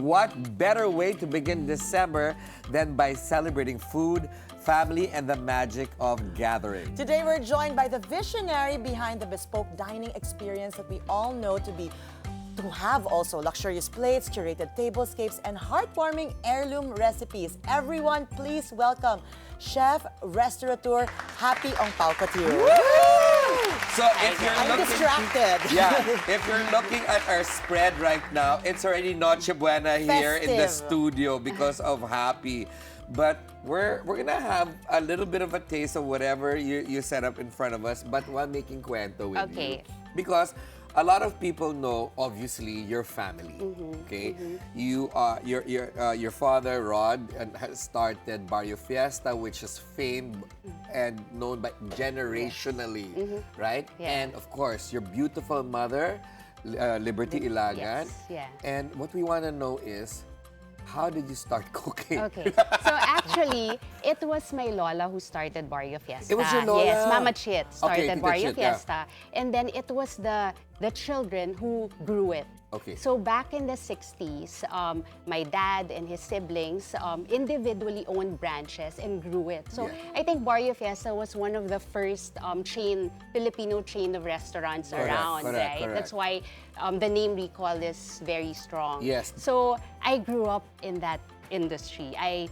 What better way to begin December than by celebrating food, family, and the magic of gathering? Today, we're joined by the visionary behind the bespoke dining experience that we all know to have also luxurious plates, curated tablescapes, and heartwarming heirloom recipes. Everyone, please welcome chef-restaurateur Happy Ongpauco-Tiu. So if you're I'm looking, distracted. if you're looking at our spread right now, it's already Noche Buena here in the Festive. studio because of Happy. But we're gonna have a little bit of a taste of whatever you set up in front of us, but while making cuento with you. Because a lot of people know, obviously, your family. Okay, you your father Rod has started Barrio Fiesta, which is famed and known by generationally, right? Yeah. And of course, your beautiful mother, Liberty Ilagan. Yes, yeah. And what we want to know is, how did you start cooking? Okay. So actually, it was my Lola who started Barrio Fiesta. It was your Lola? Yes, Mama Chit started Tita Barrio Chit, yeah. Fiesta. And then it was the children who grew it. Okay. So back in the 60s, my dad and his siblings individually owned branches and grew it. So I think Barrio Fiesta was one of the first Filipino chain of restaurants around, right? Correct. That's why the name recall is very strong. Yes. So I grew up in that industry. I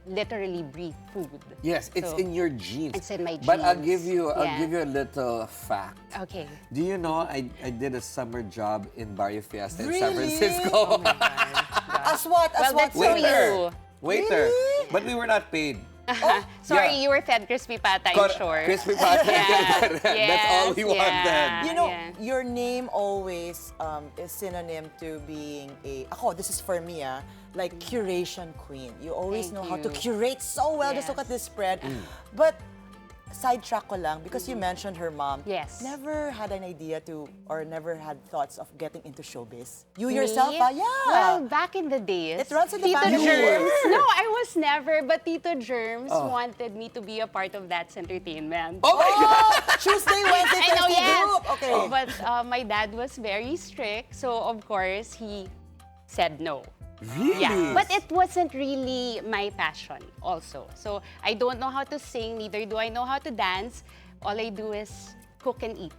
literally breathe food. Yes, it's So, in your genes. It's in my But I'll genes. give you Yeah. a little fact. Okay. Do you know I did a summer job in Barrio Fiesta in San Really? Francisco? Oh my God. As what? As Well, what? that's so you. Waiter. Really? But we were not paid. Sorry, Yeah. you were fed crispy pata, I'm sure. Crispy pata. Yes, That's all we yes, wanted. yeah. You know, your name always is synonym to being this is for me, like curation queen. You always Thank know how to you. curate so well. Just Yes. look at this spread. But sidetrack ko lang, because you mentioned her mom. Yes. Never had an idea or never had thoughts of getting into showbiz. You Me? yourself, yeah. Well, back in the days, It runs in the Tito family. Germs. You were. No, I was never, but Tito Germs wanted me to be a part of That's Entertainment. Oh my God! Tuesday, Wednesday, I know, Thursday yes. group. Okay. But my dad was very strict, so of course he said no. Really? Yeah, but it wasn't really my passion also. So I don't know how to sing, neither do I know how to dance. All I do is cook and eat.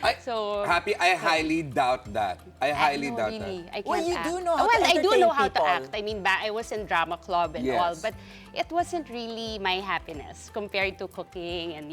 Happy, I highly doubt that. I highly no, doubt really, that. I can't Well, you act. do know how to Well, I do entertain know how to people. act. I mean, I was in drama club and Yes. all, but it wasn't really my happiness compared to cooking and,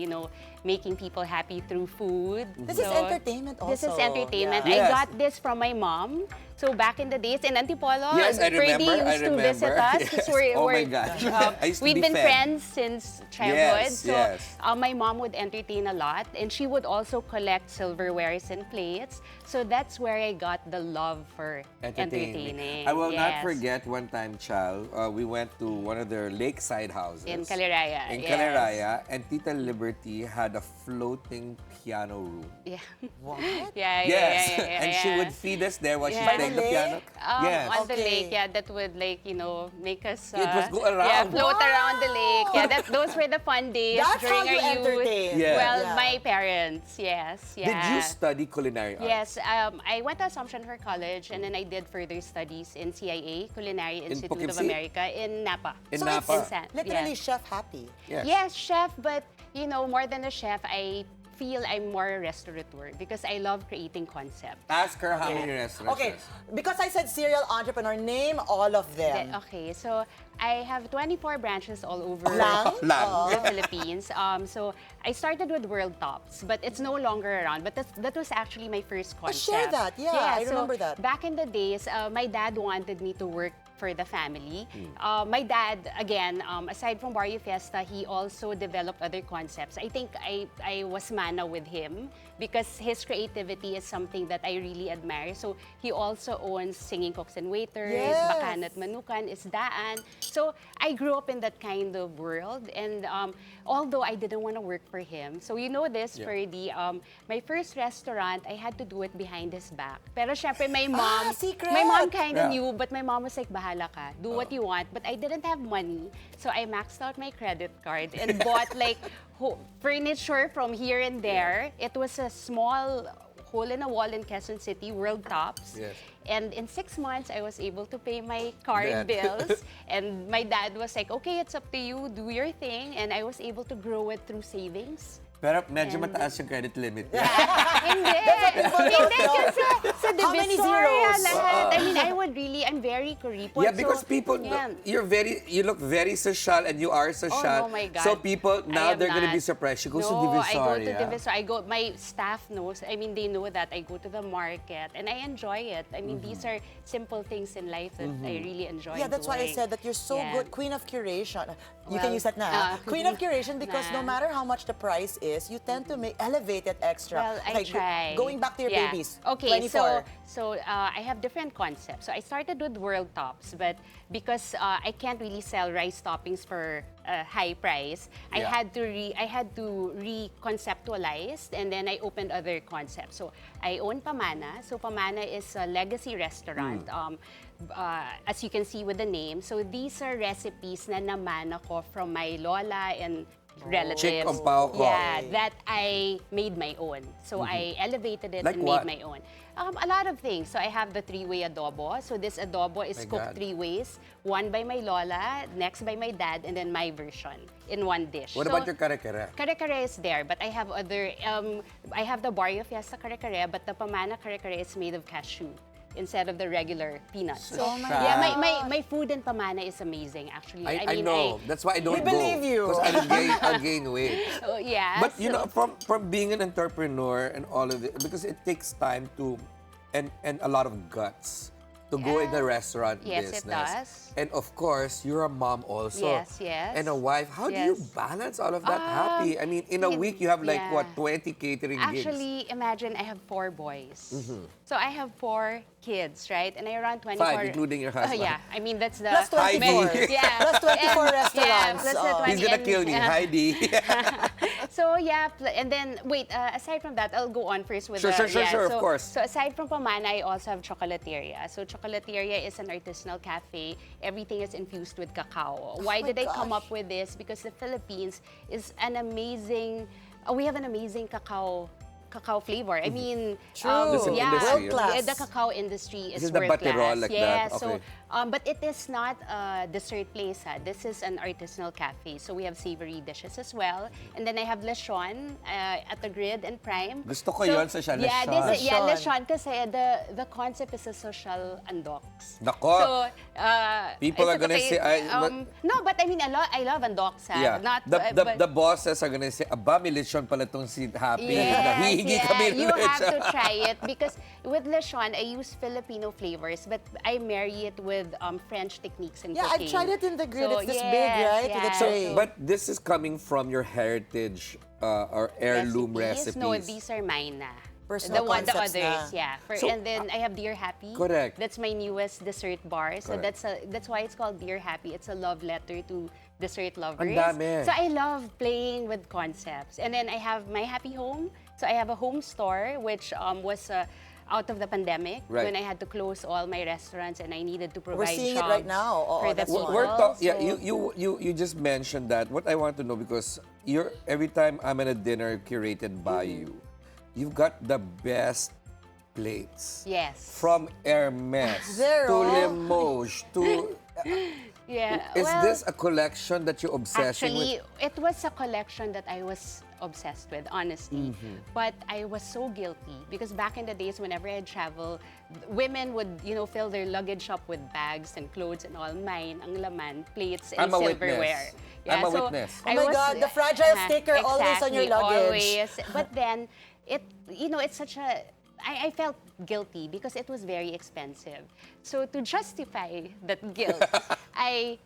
making people happy through food. This is entertainment This is also. entertainment. Yeah. Yes. I got this from my mom. So back in the days in Antipolo, Yes, I Ferdy remember, used to visit us. Yes. Because we're, Oh my we're, gosh. I used to we've be been fed. friends since childhood. Yes, So yes. my mom would entertain a lot, and she would also collect silverwares and plates. So that's where I got the love for entertaining. I will not Yes. forget one time, child, we went to one of their lakeside houses. In Caliraya. In yes. Caliraya, and Tita Liberty had a floating piano room. Yeah. What? Yeah, Yes, yeah, and she would feed us there while Yeah. she's By playing the the piano. lake? Yes. On the Okay. lake, yeah, that would make us It was go around. Yeah, float Wow. around the lake. Yeah, those were the fun days That's how during you our youth. entertain. Yeah. Well, Yeah. my parents, yes, yeah. Did you study culinary arts? Yes, I went to Assumption for college, and then I did further studies in CIA, Culinary Institute of Poughkeepsie? America, in Napa. In So Napa? it's San- literally yeah. chef happy. Yes. Yes, chef, but more than a chef, I feel I'm more a restaurateur because I love creating concepts. Ask her how many restaurants. Okay, because I said serial entrepreneur, name all of them. Okay, so I have 24 branches all over Lang? Lang. the Philippines. So I started with World Tops, but it's no longer around. But that was actually my first concept. share that. Yeah, I so remember that. Back in the days, my dad wanted me to work for the family. My dad, again, aside from Barrio Fiesta, he also developed other concepts. I think I was mana with him because his creativity is something that I really admire. So he also owns Singing Cooks and Waiters, Yes. Bakan at Manukan, Isdaan. So I grew up in that kind of world, and although I didn't want to work for him, so you know this, Ferdy, my first restaurant, I had to do it behind his back. Pero syempre, my mom, secret! my mom kind of Yeah. knew, but my mom was like, bahala ka, do what you want. But I didn't have money, so I maxed out my credit card and bought like furniture from here and there. It was a small hole in a wall in Quezon City, World Tops. Yes. And in 6 months, I was able to pay my card Dad. bills. And my dad was like, okay, it's up to you, do your thing. And I was able to grow it through savings. Pero medyo mataas yung credit limit. Hindi. Hindi kasi sa How many Divisoria zeros? lahat. I mean, I'm very kuripot. Yeah, because so, people, yeah. you look very social and you are social. Oh, my God. So people, now I am they're going to be not. surprised. She goes to No, Divisoria. I go to Divisoria. My staff knows. I mean, they know that I go to the market and I enjoy it. I mean, these are simple things in life that I really enjoy Yeah, that's why I doing. said that you're so Yeah. good. Queen of curation. You can Well, use that now. Queen of curation because no Nah. matter how much the price is, you tend to elevate it extra. Well, I try. Going back to your Yeah. babies. Okay, 24. so I have different concepts. So I started with World Tops, but because I can't really sell rice toppings for high price, I Yeah. had to reconceptualize, and then I opened other concepts. So I own Pamana. So Pamana is a legacy restaurant. As you can see with the name, so these are recipes na naman ako from my lola and relatives. Chick Ongpauco. Yeah, that I made my own. So I elevated it Like and what? made my own. A lot of things. So I have the 3-way adobo. So this adobo is My cooked God. 3 ways. One by my lola, next by my dad, and then my version in one dish. What So, about your kare-kare? Kare-kare is there, but I have other, I have the Barrio Fiesta kare-kare, but the Pamana kare-kare is made of cashew instead of the regular peanuts. Oh my Yeah, God. my food in Pamana is amazing, actually. I mean, know. That's why I don't go. believe you. Because I'll gain weight. Yeah. But you so- know, from being an entrepreneur and all of it, because it takes time to, and a lot of guts to go in the restaurant Yes, it business. does. And of course, you're a mom also. Yes, yes. And a wife. How do you Yes. balance all of that happy? I mean, in a week you have like yeah. what, 20 catering gigs? Actually, imagine I have 4 boys. Mm-hmm. So I have 4 kids, right? And I run 24. 5, including your husband. Yeah, I mean that's the Plus 24. Yeah, Plus 24 And- restaurants. Yeah, plus the Oh. 20 He's gonna and- kill me. Heidi. So yeah, and then wait. Aside from that, I'll go on first with Sure, the sure, yeah, of so, course. So aside from Pamana, I also have Chocolateria. So Chocolateria is an artisanal cafe. Everything is infused with cacao. Why my did I come gosh. up with this? Because the Philippines is an amazing. We have an amazing cacao flavor. I mean, True. This is yeah, industry, World class. the cacao industry This is is the world baterol class. like yeah, that, okay. so but it is not a dessert place. This is an artisanal cafe. So we have savory dishes as well. And then I have lechon at the grid and prime. Gusto ko yun, social Yeah, lechon. this is, yeah, Lechon. lechon kasi the concept is a social undocs. Nako. So, People is are it gonna okay? say, no, but I mean, I love undocs. Yeah. Not, The but- bosses are gonna say, aba, may lechon pala tong si Happy. Nahihingi yes. kami ng You have lechon. to try it because with lechon, I use Filipino flavors, but I marry it with French techniques in Yeah, cooking. I've tried it in the grid. So, It's this big, right? With the yeah. tray. So, But this is coming from your heritage or heirloom recipes. No, these are mine na. Personal the concepts others, na. yeah. So, And then I have Dear Happy. Correct. That's my newest dessert bar. So Correct. that's why it's called Dear Happy. It's a love letter to dessert lovers. Ang dami. So I love playing with concepts. And then I have my Happy Home. So I have a home store which was out of the pandemic Right. when I had to close all my restaurants and I needed to We're provide seeing it jobs right now. Oh, for the that's people. why. Yeah, So- you just mentioned that. What I want to know, because every time I'm at a dinner curated by Mm-hmm. you've got the best plates. Yes. From Hermes They're to all- Limoges to... Yeah. Is well, this a collection that you're obsessing Actually, with? it was a collection that I was obsessed with, honestly. But I was so guilty because back in the days, whenever I'd travel, women would, fill their luggage up with bags and clothes and all. Mine, ang laman, plates and I'm a witness. silverware. I'm a so witness. Oh my God, the fragile sticker always on your exactly, luggage. Always. But then, it's such a... I felt guilty because it was very expensive. So to justify that guilt, I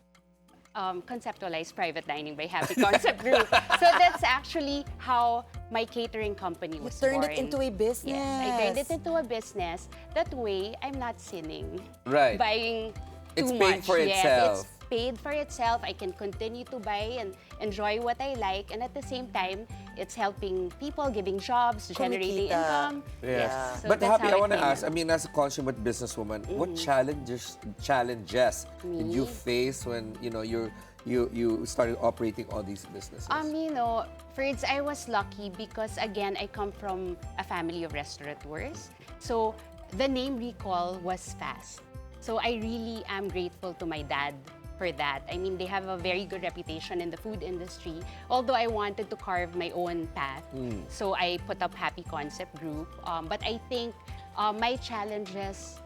conceptualized private dining by Happy Concept Group. So that's actually how my catering company You was turned born. it into a business. Yes, I turned it into a business. That way, I'm not sinning. Right. Buying too It's much. paying for Yes, itself. it's paid for itself. I can continue to buy and enjoy what I like. And at the same time, it's helping people, giving jobs, generating Kumikita. income. Yeah. Yes. So But that's Happy, how I want to came ask, I in. mean, as a consummate businesswoman, what challenges did you face when, you're you started operating all these businesses? You know, first I was lucky because again I come from a family of restaurateurs. So the name recall was fast. So I really am grateful to my dad for that. I mean, they have a very good reputation in the food industry. Although I wanted to carve my own path, so I put up Happy Concept Group. But I think my challenges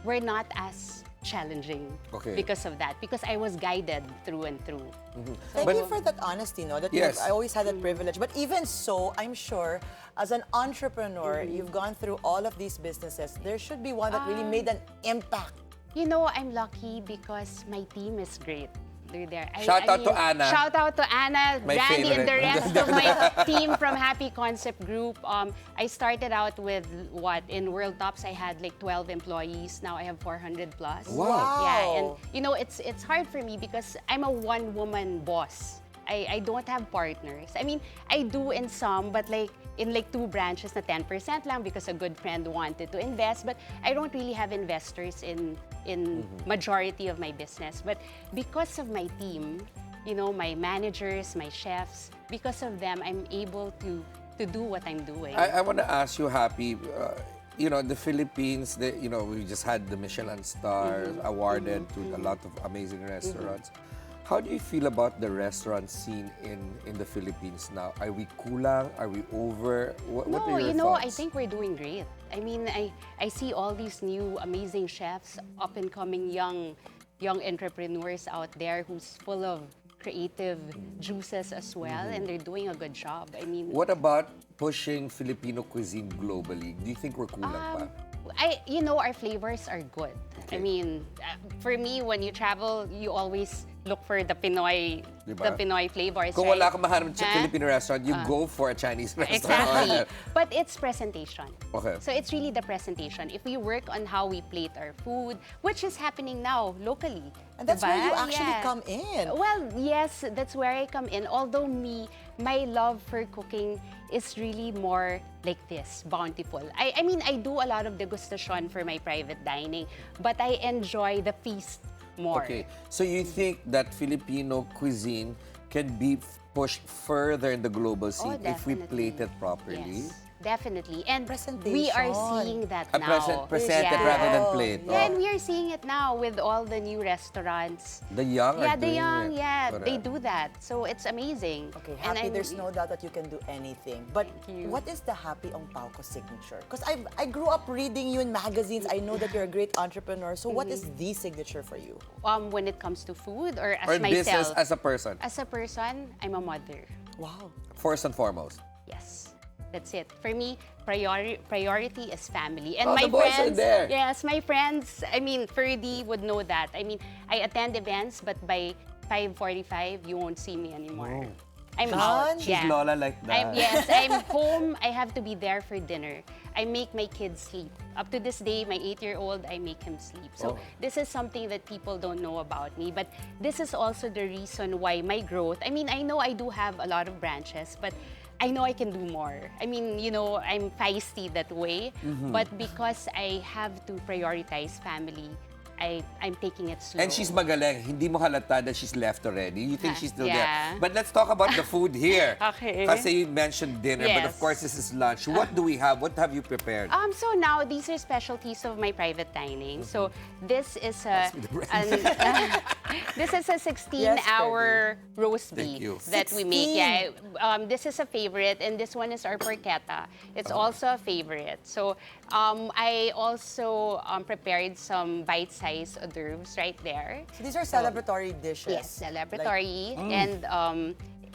were not as challenging because of that, because I was guided through and through. Thank you for that honesty, no? That Yes. I always had that privilege. But even so, I'm sure, as an entrepreneur, you've gone through all of these businesses. There should be one that really made an impact. You know, I'm lucky because my team is great. They're there. Shout out to Anna. Shout out to Anna, My Randy, and the favorite. rest of my team from Happy Concept Group. I started out with in World Tops, I had like 12 employees. Now I have 400 plus. Wow. Yeah, and you know, it's hard for me because I'm a one-woman boss. I don't have partners. I mean, I do in some, but like in like 2 branches na 10% lang because a good friend wanted to invest. But I don't really have investors in majority of my business. But because of my team, you know, my managers, my chefs, because of them, I'm able to do what I'm doing. I want to ask you, Happy, you know, the Philippines, you know, we just had the Michelin stars awarded to a lot of amazing restaurants. How do you feel about the restaurant scene in the Philippines now? Are we kulang? Are we over? What are your you know, thoughts? I think we're doing great. I mean, I see all these new amazing chefs, up and coming young entrepreneurs out there who's full of creative juices as well, and they're doing a good job. I mean, What about pushing Filipino cuisine globally? Do you think we're kulang pa? you know, our flavors are good. I Okay. mean, for me, when you travel, you always look for the Pinoy, Diba? the Pinoy flavors. Kung right? wala kang mahanap sa Huh? Filipino restaurant, you go for a Chinese restaurant. Exactly. But it's presentation. Okay. So it's really the presentation. If we work on how we plate our food, which is happening now locally. And that's where you diba? actually Yeah. come in. Well, yes, that's where I come in. Although my love for cooking is really more like this, bountiful. I mean, I do a lot of degustation for my private dining, but I enjoy the feast more. Okay, so you think that Filipino cuisine can be pushed further in the global scene if we definitely. plate it properly? Yes, definitely. And we Presentation. are seeing that A now. presented Yeah. rather than plate. Yeah, and we are seeing it now with all the new restaurants. The young Yeah, are the doing young, it. yeah, they Correct. do that. So it's amazing. Okay, And Happy, I'm- there's no doubt that you can do anything. But Thank you. what is the Happy Ongpauco signature? Because I grew up reading you in magazines. I know that you're a great entrepreneur. So what is the signature for you? When it comes to food or as Or business myself? as a person, As a person, I'm a mother. Wow. first and foremost. Yes, that's it. For me, priority is family. And Oh, my the boys are friends, there. yes, my friends, I mean, Ferdy would know that. I mean, I attend events, but by 5:45, you won't see me anymore. I'm out. She's Lola like that. Yes, I'm home. I have to be there for dinner. I make my kids sleep. Up to this day, my 8-year-old, I make him sleep. So this is something that people don't know about me. But this is also the reason why my growth, I mean, I know I do have a lot of branches, but I know I can do more. I mean, you know, I'm feisty that way. But because I have to prioritize family, I'm taking it slow. And she's magaling. Hindi mo halata that she's left already. You think she's still Yeah. there. But let's talk about the food here. Okay. Kasi you mentioned dinner, but of Yes. course this is lunch. What do we have? What have you prepared? So now these are specialties of my private dining. So this is a this is a 16-hour roast Thank beef you. that we make. 16? Yeah, this is a favorite, and this one is our porchetta. It's also a favorite. So I also prepared some bite-sized hors d'oeuvres right there. So these are celebratory dishes. Yes, celebratory, and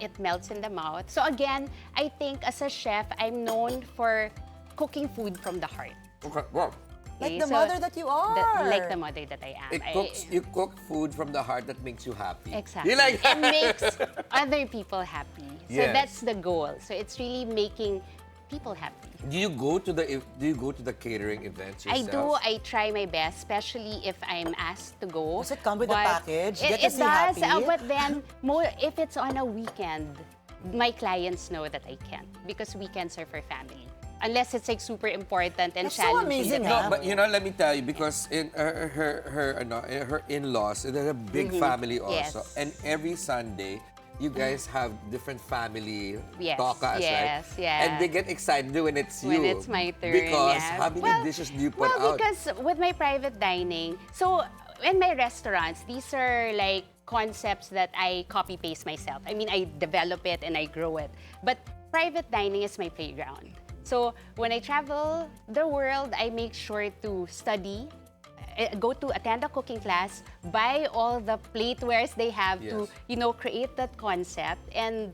it melts in the mouth. So again, I think as a chef, I'm known for cooking food from the heart. Okay, wow. Like Okay, the so mother that you are. like the mother that I am. You cook food from the heart that makes you happy. Exactly. You like It makes other people happy. So Yes. that's the goal. So it's really making people happy. Do you go to the catering events I yourself? do. I try my best, especially if I'm asked to go. Does it come with a But package? It, Get to it see does. Happy? But then, if it's on a weekend, my clients know that I can't because weekends are for family. unless it's like super important and That's so challenging. amazing, that huh? But you know, let me tell you, because in her in-laws, they're a big family also, Yes. and every Sunday. You guys have different family Yes, tokas, right? yes, yeah. And they get excited when it's you. When it's my turn, Because yeah. how many dishes do you put well, out? because with my private dining, so in my restaurants, these are like concepts that I copy-paste myself. I mean, I develop it and I grow it. But private dining is my playground. So when I travel the world, I make sure to study, go to attend a cooking class, buy all the platewares they have to, create that concept and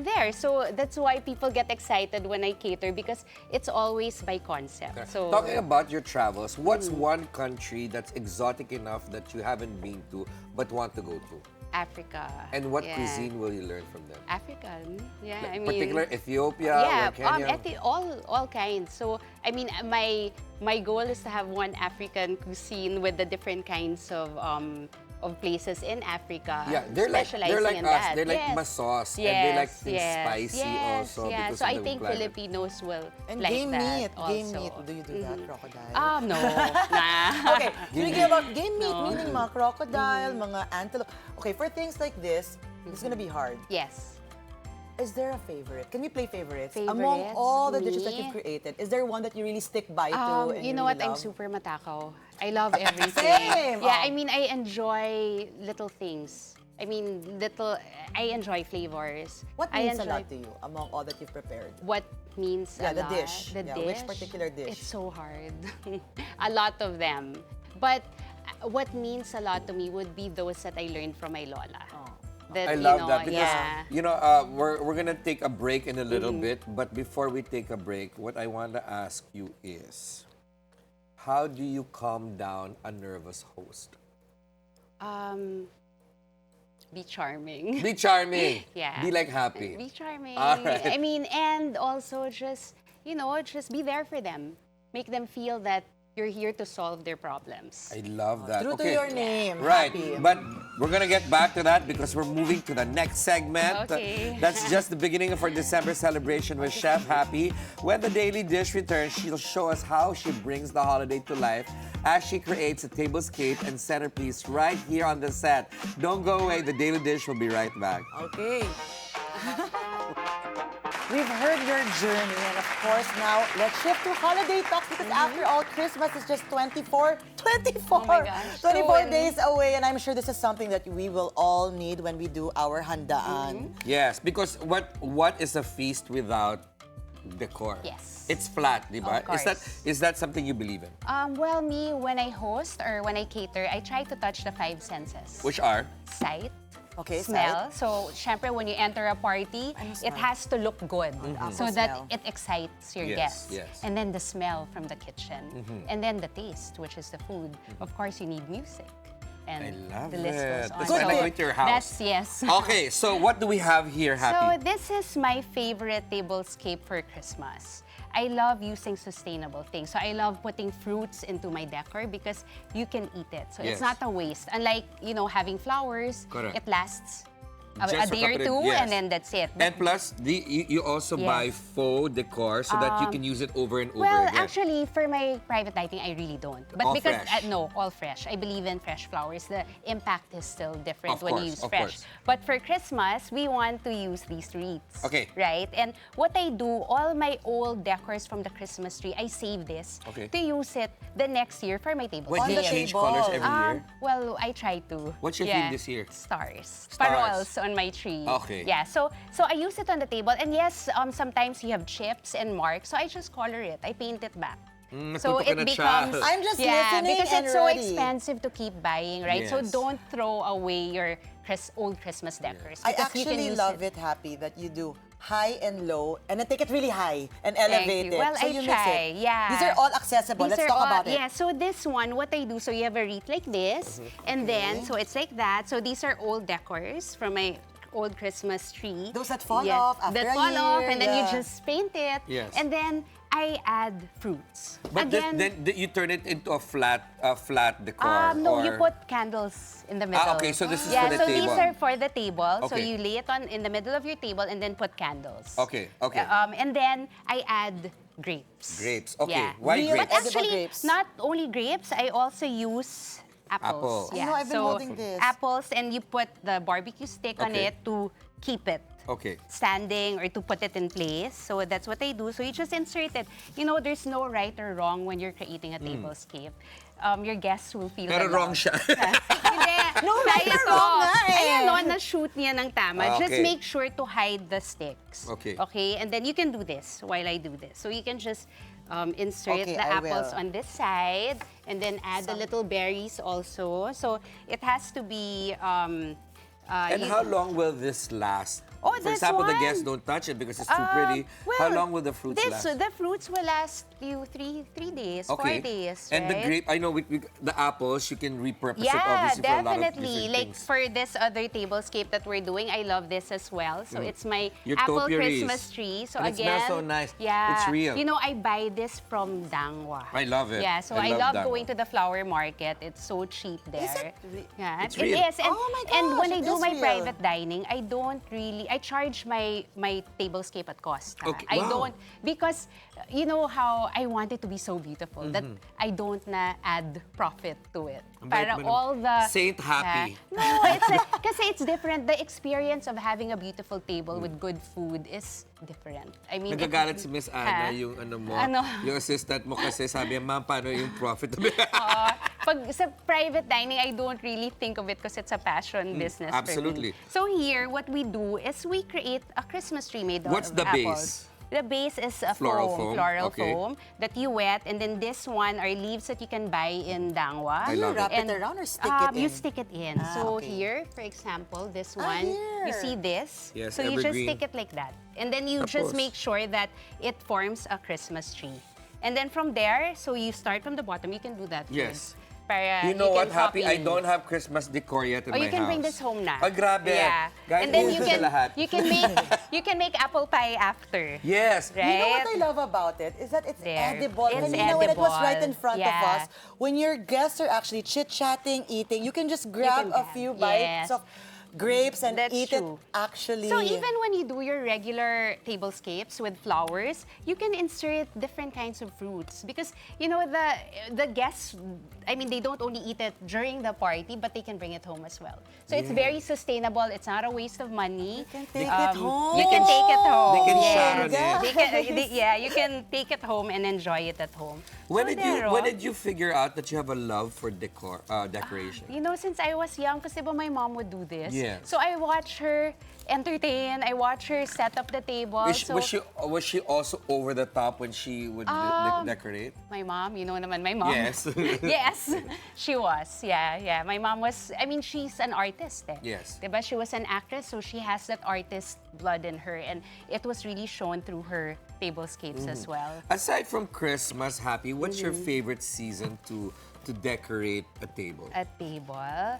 there. So that's why people get excited when I cater because it's always by concept. So talking about your travels, what's one country that's exotic enough that you haven't been to but want to go to? Africa. And what cuisine will you learn from them? African, yeah. I mean, particular Ethiopia yeah, or Kenya? all kinds. So I mean, my goal is to have one African cuisine with the different kinds of places in Africa. Yeah, they're like specializing in us. that. They're like Yes. masos and Yes, they like things yes, spicy yes, also. yeah. Because So of I the think climate. Filipinos will And like game that meat. also. Game meat. Do you do that, crocodile? No, nah. Okay, speaking about game meat, meaning mga crocodile, mga antelope. Okay, for things like this, it's gonna be hard. Yes. Is there a favorite? Can we play favorites? Favorites? Among all the dishes that Me? you've created, is there one that you really stick by to and You know really what? I'm love? super matakaw. I love everything. Same! Yeah, Oh. I mean, I enjoy little things. I mean, I enjoy flavors. What I means a enjoy lot to you among all that you've prepared? What means Yeah, a the lot? dish. The Yeah, dish? which particular dish? It's so hard. A lot of them. But what means a lot to me would be those that I learned from my lola. That, I love that because yeah. we're gonna take a break in a little bit, but before we take a break, what I want to ask you is, how do you calm down a nervous host? Be charming. Be charming. Yeah. Be like happy. Be charming. All right. I mean, and also just be there for them. Make them feel that you're here to solve their problems. I love that. True to your name. Right, Happy. but we're gonna get back to that because we're moving to the next segment. Okay. That's just the beginning of our December celebration with Chef Happy. When the Daily Dish returns, she'll show us how she brings the holiday to life as she creates a tablescape and centerpiece right here on the set. Don't go away, the Daily Dish will be right back. Okay. We've heard your journey, and of course now let's shift to holiday talks because after all, Christmas is just 24 Oh my gosh, 24 soon. days away, and I'm sure this is something that we will all need when we do our handaan. Yes, because what is a feast without decor? Yes. It's flat, di ba? Of course. Is that something you believe in? Well, me, when I host or when I cater, I try to touch the 5 senses. Which are? Sight, Okay, smell. So, syempre, when you enter a party, Ano it smell? has to look good so Ako that smell. it excites your Yes, guests. yes. And then the smell from the kitchen. And then the taste, which is the food. Of course, you need music. And I love the list it. goes on. It's like So, with your house. That's, yes. Okay, so what do we have here, So Happy? this is my favorite tablescape for Christmas. I love using sustainable things. So I love putting fruits into my decor because you can eat it. So Yes. it's not a waste. Unlike, having flowers, Correct. it lasts a Just day or couple of- two yes. and then that's it. And plus, you also Yes. buy faux decor so that you can use it over and over Well, again. actually, for my private dining, I really don't. But All because fresh. no, all fresh. I believe in fresh flowers. The impact is still different Of when course, you use of fresh. course. But for Christmas, we want to use these wreaths. Okay. Right? And what I do, all my old decors from the Christmas tree, I save this Okay. to use it the next year for my table. When On do the you change table. colors every year? Well, I try to. What's your theme this year? Stars. Stars. Paroles on my tree. Okay. Yeah, so I use it on the table. And yes, sometimes you have chips and marks. So I just color it. I paint it back. So natuto ka it na, becomes... child. I'm just yeah, listening because and it's so ready. expensive to keep buying, right? So Yes. don't throw away your old Christmas decors. I because you can actually use love it, Happy, that you do high and low, and then take it really high and elevate you. it. Well, so I you try, mix it. yeah. These are all accessible. These Let's are talk all- about it. Yeah, so this one, what I do, so you have a wreath like this, and then, so it's like that. So these are old decors from my old Christmas tree. Those that fall off after that a fall off, year, and then yeah. you just paint it. Yes. And then I add fruits. But Again, then you turn it into a flat decor? no, or... you put candles in the middle. Okay, so this is yeah, for the so table. these are for the table. So Okay. you lay it on in the middle of your table and then put candles. Okay, okay. And then I add grapes. Grapes, okay. Yeah. Why Real grapes? But edible actually, grapes. not only grapes, I also use apples. Apple. I know, I've been so holding this. apples, and you put the barbecue stick on Okay. it to keep it Okay. standing or to put it in place. So that's what I do. So you just insert it. You know, there's no right or wrong when you're creating a tablescape. Your guests will feel Pero the wrong love. siya. Hindi. No, right Kaya or to. wrong nga eh. Ayan, no, na-shoot niya ng tama. Just Okay. make sure to hide the sticks. Okay. Okay? And then you can do this while I do this. So you can just insert Okay, the I apples will. on this side and then add the little berries also. So it has to be... And how long will this last? Oh, For this example, the one? guests don't touch it because it's too pretty. How long will the fruits last? The fruits will last you three days, 4 days, And the right? grape, I know the apples, you can repurpose it Yeah, obviously for a lot of definitely. different Like things. for this other tablescape that we're doing, I love this as well. So it's my Your apple topiaries. Christmas tree. So And it again, smells so nice. Yeah, It's real. You know, I buy this from Dangwa. I love it. Yeah, so I I love love Dangwa. going to the flower market. It's so cheap there. it Yeah, It's it real. is. And, Oh my and gosh, when I it do is my real. private dining, I charge my tablescape at cost. Okay, I wow. don't, because you know how I want it to be so beautiful that I don't na add profit to it. Ang bait Para mo naman. all the... Saint happy. No, it's kasi it's different. The experience of having a beautiful table with good food is different. I mean, Nagagalit si Miss Ana, Ha? yung ano mo, Ano? yung assistant mo kasi sabi, ma'am, paano yung profit? Pag sa private dining, I don't really think of it because it's a passion business absolutely. for me. So here, what we do is we create a Christmas tree made What's of the apples. base? The base is a Floral foam, floral okay. foam that you wet, and then this one are leaves that you can buy in Dangwa. I love it. Wrap it And, around or stick it in? You stick it in. So okay. here, for example, this one, you here. see this? Yes, so you just evergreen. stick it like that. And then you Tapos? just make sure that it forms a Christmas tree. And then from there, so you start from the bottom, you can do that. too. Yes. Para You know what, can Happy? copy. I don't have Christmas decor yet in Oh, my you can house. bring this home na. Ay, grabe. Yeah. Guys, and then uso sa lahat. you can make apple pie after. Yes. Right? You know what I love about it is that it's There. edible. It's Kanina when it was edible. right in front of Yeah. us, when your guests are actually chit-chatting, eating, you can just grab a grab. few bites Yes. of grapes and That's eat true. it actually. So even when you do your regular tablescapes with flowers, you can insert different kinds of fruits because you know the guests. I mean, they don't only eat it during the party, but they can bring it home as well. So it's very sustainable. It's not a waste of money. You can take it home. You can take it home. They can Yes. Sharon it. You can take it home and enjoy it at home. When So did you there, when oh. did you figure out that you have a love for decoration? You know, since I was young, kasi diba my mom would do this. Yes. So I watch her entertain. I watch her set up the table. Was she also over the top when she would decorate? My mom, you know naman my mom. Yes. Yes, she was. Yeah. My mom was, I mean, she's an artist. Eh. Yes. Diba? She was an actress, so she has that artist blood in her. And it was really shown through her tablescapes as well. Aside from Christmas, Happy, what's your favorite season to decorate a table? A table,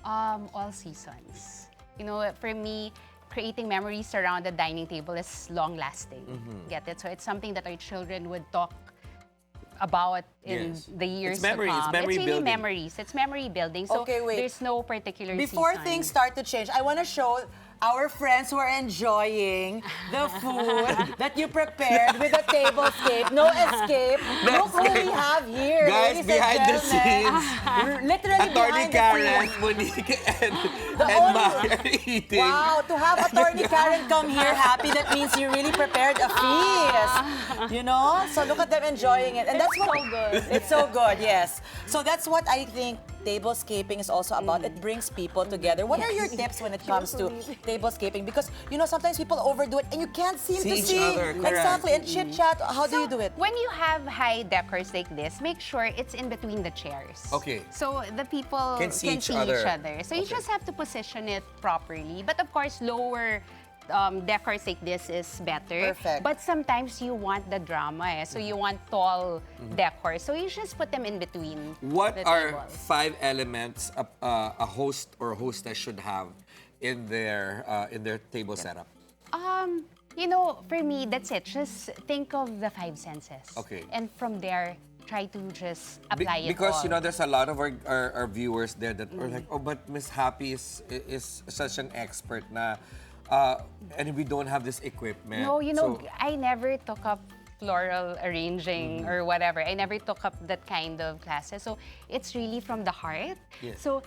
all seasons. You know, for me, creating memories around the dining table is long-lasting. Get it? So it's something that our children would talk about in Yes. the years It's memory, to it's come. memory really building. memories. It's memory building. So Okay, wait. there's no particular Before season. things start to change, I want to show our friends who are enjoying the food that you prepared with a tablescape. No escape. Look who we have here, Guys, ladies behind and the gentlemen. Literally Attorney behind Karen, the scenes. Monique, and only- Mari are eating. Wow, to have Attorney Karen come here happy, that means you really prepared a feast. You know? So look at them enjoying it. And that's what, so good. It's so good, yes. So that's what I think tablescaping is also about. It brings people together. What are your tips when it comes to tablescaping? Because, you know, sometimes people overdo it and you can't seem See to each see. other, correct. Exactly. And chit-chat, how do you do it? When you have high decors like this, make sure it's in between the chairs. Okay. So the people Can see each other. So you Okay. just have to position it properly. But of course, lower decors like this is better. Perfect. But sometimes you want the drama, so you want tall decor. So you just put them in between What the are tables. 5 elements a host or hostess should have in their table setup? You know, for me, that's it. Just think of the five senses. Okay. And from there, try to just apply it because all. you know there's a lot of our viewers there that are like, oh, but Miss Happy is such an expert na, and we don't have this equipment. No, you know, So, I never took up floral arranging or whatever. I never took up that kind of classes. So it's really from the heart. Yes. So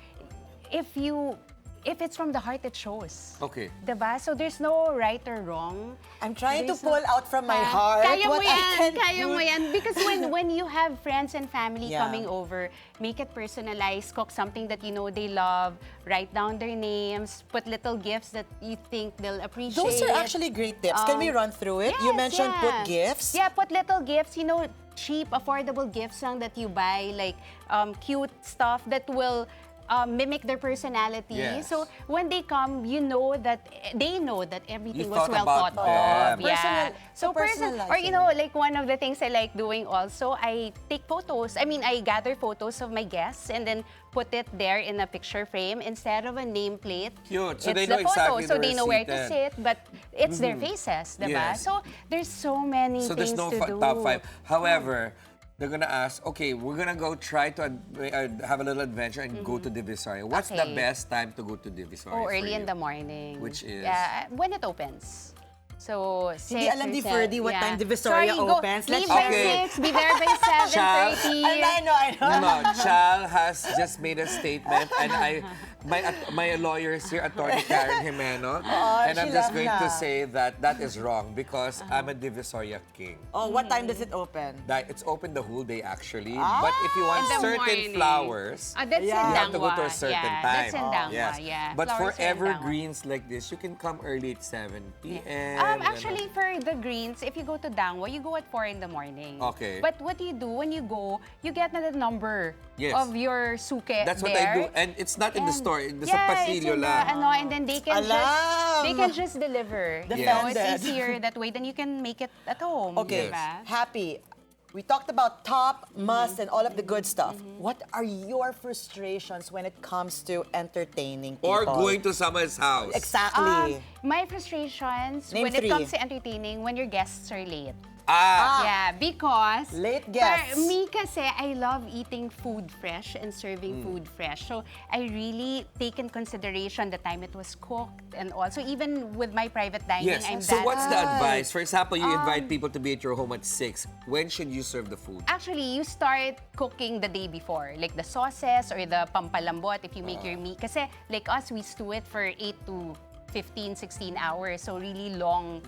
if it's from the heart, it shows. Okay. Diba? So there's no right or wrong. I'm trying to There's pull out from my heart Kaya mo what I yan, can kaya do. mo yan. Because when you have friends and family Yeah. coming over, make it personalized, cook something that you know they love, write down their names, put little gifts that you think they'll appreciate. Those are actually great tips. Can we run through it? You Yes, mentioned yeah. put gifts. Yeah, put little gifts, you know, cheap, affordable gifts lang that you buy, like cute stuff that will mimic their personality. Yes. So when they come, they know that everything You was thought well about thought them. of. Yeah. So personalizing. or you know, like one of the things I like doing also, I take photos. I mean, I gather photos of my guests and then put it there in a picture frame instead of a nameplate. Cute. So it's they know the photo, exactly so where they know where to seated. sit, but it's their faces, diba? Yes. So there's so many so things there's no to do. top 5. However, they're gonna ask, okay, we're gonna go try to have a little adventure and go to Divisoria. What's the Okay. best time to go to Divisoria? Oh, for early you? in the morning. Which is? Yeah, when it opens. So, Hindi 6 alam or ni 7, Ferdy what time Divisoria Sorry, go, opens. Let's leave by Okay. 6, be there by 7:30. I know. No, Chal has just made a statement, and my lawyer is here, Attorney Karen Jimeno, and I'm she just left going to na. say that is wrong because I'm a Divisoria king. Oh, what time does it open? It's open the whole day actually, but if you want In the certain morning. flowers, That's Yeah. in you have to go to a Dangwa. certain Yeah, time. that's in Dangwa, Yes. yeah. But for Flowers are in Dangwa. evergreens like this, you can come early at 7 p.m. Actually, for the greens, if you go to Dangwa, you go at 4 in the morning. Okay. But what you do when you go, you get the number Yes. of your suke That's what there. I do, and it's not in the store. It's a yeah, pasillo it's in the, lang. and then they can just deliver. You know, it's Defended. easier that way. Then you can make it at home. Okay, diba? Happy. We talked about top, must, and all of the good stuff. What are your frustrations when it comes to entertaining people? Or going to someone's house. Exactly. My frustrations Name when 3. it comes to entertaining, when your guests are late. Ah, Yeah, because Late guests. For me kasi, I love eating food fresh and serving food fresh. So I really take in consideration the time it was cooked and also even with my private dining, yes. I'm So that what's the advice? For example, you invite people to be at your home at 6. When should you serve the food? Actually, you start cooking the day before, like the sauces or the pampalambot if you make your meat. Kasi like us, we stew it for 8 to 15, 16 hours. So really long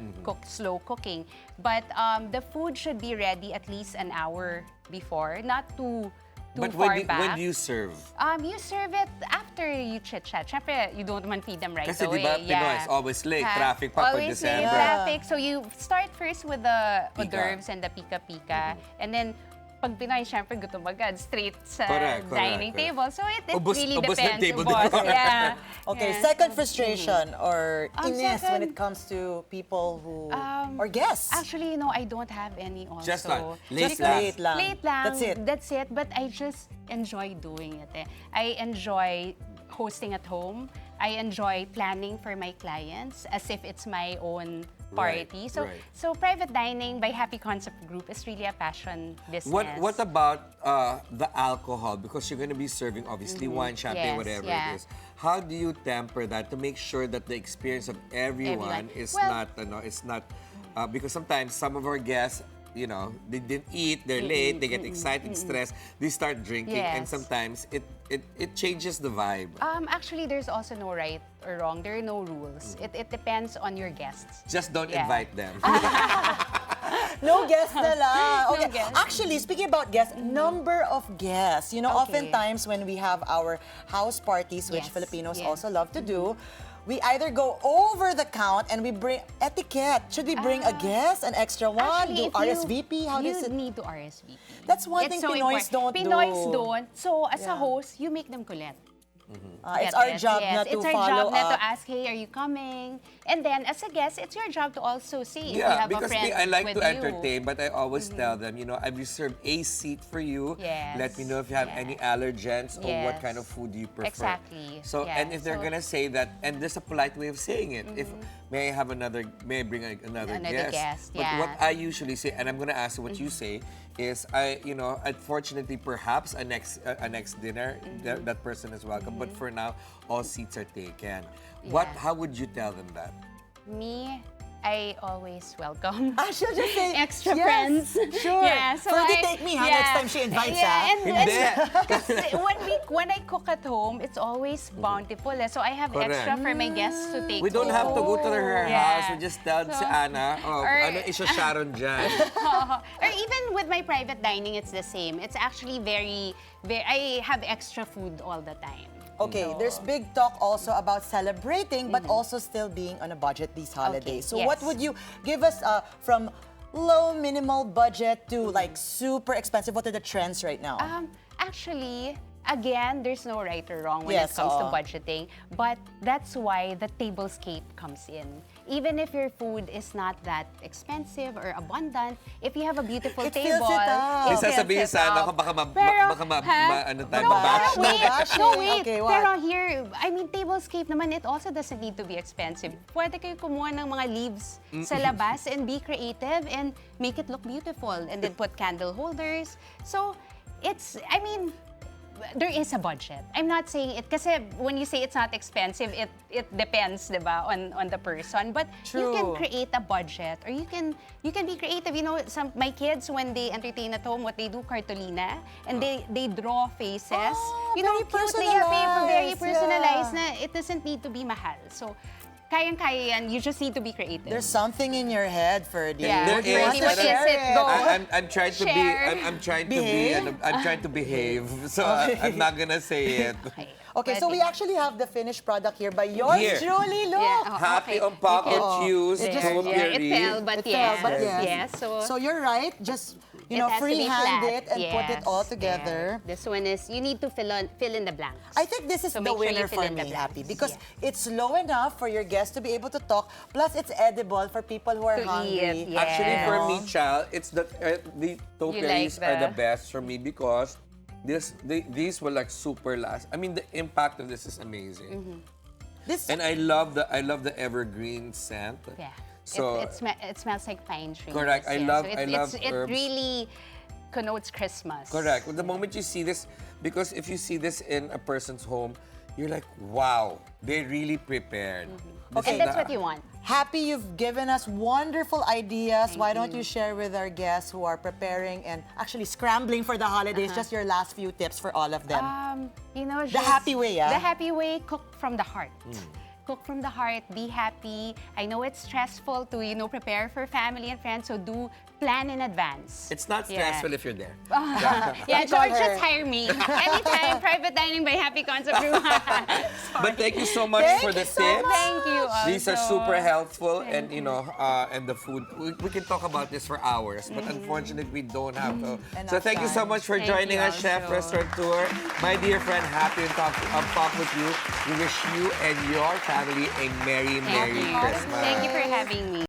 slow cooking. But the food should be ready at least an hour before, not too But far when back. do you serve? You serve it after you chit-chat. Siyempre, you don't man feed them right Kasi away. di ba, Pinoy is always late. Traffic pa pag Always late, December. traffic. So you start first with the hors Pika. d'oeuvres and the pika-pika. And then, pag Pinoy, syempre gutom agad, straight sa Correct, dining correct. table. So it Ubos- really ubos na depends. table ubos. decor. Yeah. Okay, Yeah. second frustration or ines when second- it comes to people who or guests. Actually, I don't have any also. Just one. Just Late lang. late lang. Late lang. That's it. But I just enjoy doing it. I enjoy hosting at home. I enjoy planning for my clients as if it's my own party. Right, So right. so private dining by Happy Concept Group is really a passion business. What about the alcohol? Because you're going to be serving obviously wine, champagne, Yes, whatever yeah. it is. How do you temper that to make sure that the experience of everyone is Well- not because sometimes some of our guests, they didn't eat, they're late, they get excited, stressed, they start drinking, and Yes. sometimes it changes the vibe. Actually, there's also no right or wrong. There are no rules. It depends on your guests. Just don't Yeah. invite them. No guests na lang. Okay. guests. Actually, speaking about guests, number of guests. Okay. Oftentimes when we have our house parties, which Yes, Filipinos yes. also love to do, we either go over the count and we bring etiquette. Should we bring a guest, an extra one? Actually, Do if you- RSVP? How you does it? need to RSVP. That's one It's thing so Pinoys important. don't do. Pinoys don't. So as a Yeah. host, you make them kulit. It's our job yes. not to It's our follow job not to up. ask, hey, are you coming? And then, as a guest, it's your job to also see if you Yeah, have a because friend I like with to you. entertain, but I always tell them, you know, I've reserved a seat for you. Yes, Let me know if you have any allergens or what Yes. kind of food you prefer. Exactly. So, Yeah, and if they're so- gonna say that, and there's a polite way of saying it. If may I bring another guest? But yeah. what I usually say, and I'm gonna ask you what you say, is unfortunately, perhaps a next dinner, that person is welcome. But for now, all seats are taken. How would you tell them that? Me, I always welcome She'll just say, extra yes, friends. Sure. Yeah, so Ferdy, take me, next time she invites, Hindi. when I cook at home, it's always bountiful. So I have Correct. extra for my guests to take We don't have to go to her Yeah. house. We just tell si Ana, ano isa Sharon dyan. Or even with my private dining, it's the same. It's actually I have extra food all the time. Okay, there's big talk also about celebrating, but also still being on a budget these holidays. So what would you give us from low, minimal budget to like super expensive? What are the trends right now? Actually, again, there's no right or wrong when Yes, it comes to budgeting. But that's why the tablescape comes in. Even if your food is not that expensive or abundant, if you have a beautiful It table, fills it up. May it sasabihin fills it sana up. ako, baka ano tayo, No, mabash. pero wait. Mabashing. No, wait. Okay, what? Pero here, I mean, tablescape naman, it also doesn't need to be expensive. Pwede kayo kumuha ng mga leaves sa labas and be creative and make it look beautiful. And then put candle holders. So, there is a budget. I'm not saying it, kasi when you say it's not expensive, it depends, di ba, on the person. But you can True. create a budget, or you can be creative. You know, my kids, when they entertain at home, what they do, cartolina, and they draw faces. Oh, You know, very cute, they are very personalized, personalized, yeah. na it doesn't need to be mahal. So, kayang-kaya yan. You just need to be creative. There's something in your head, Ferdy. Yeah. There Ferdy, is, what and is it? Go. I'm trying to be. Share. I'm trying to be. Behave? I'm trying to behave. So I'm not gonna say it. Okay, so we actually have the finished product here by yours Here. truly, look. Yeah, oh, Happy okay. Ongpauco-Tiu's It just- home Yeah, it theory. fell, but It fell, yes. but yes. Yes, So you're right, just it has to be freehand flat. it and put it Yes, all together. yeah. This one is, you need to fill in the blanks. I think this is So the make sure you winner fill for in the me, blanks. Happy, because Yeah. it's low enough for your guests to be able to talk, plus it's edible for people who are To hungry. eat, yeah. Actually, for Yeah. me, child, it's the topiaries are the best for me because these were like super last. I mean, the impact of this is amazing. This And I love the evergreen scent. Yeah. So It smells like pine trees. Correct. I Yeah, love- so I love It herbs. really connotes Christmas. correct. The moment you see this, because if you see this in a person's home, you're like, wow, they really prepared. This And is that's the- what you want. Happy, you've given us wonderful ideas. Why don't you share with our guests who are preparing and actually scrambling for the holidays, just your last few tips for all of them? You know, The happy way, yeah? The happy way, cook from the heart. Cook from the heart, be happy. I know it's stressful to, prepare for family and friends, so do plan in advance. It's not Yeah. stressful if you're there. Yeah, You call George, her. just hire me. Anytime, private dining by Happy Concept Room. But thank you so much Thank for you the so tips. much. Thank you. These are also. super helpful, and and the food. We can talk about this for hours, but unfortunately we don't have to. So Enough thank you so time. much for Thank joining you us, Chef also. Restaurateur. My dear friend, happy and talk with you. We wish you and your family a merry, merry Christmas. Thank you for having me.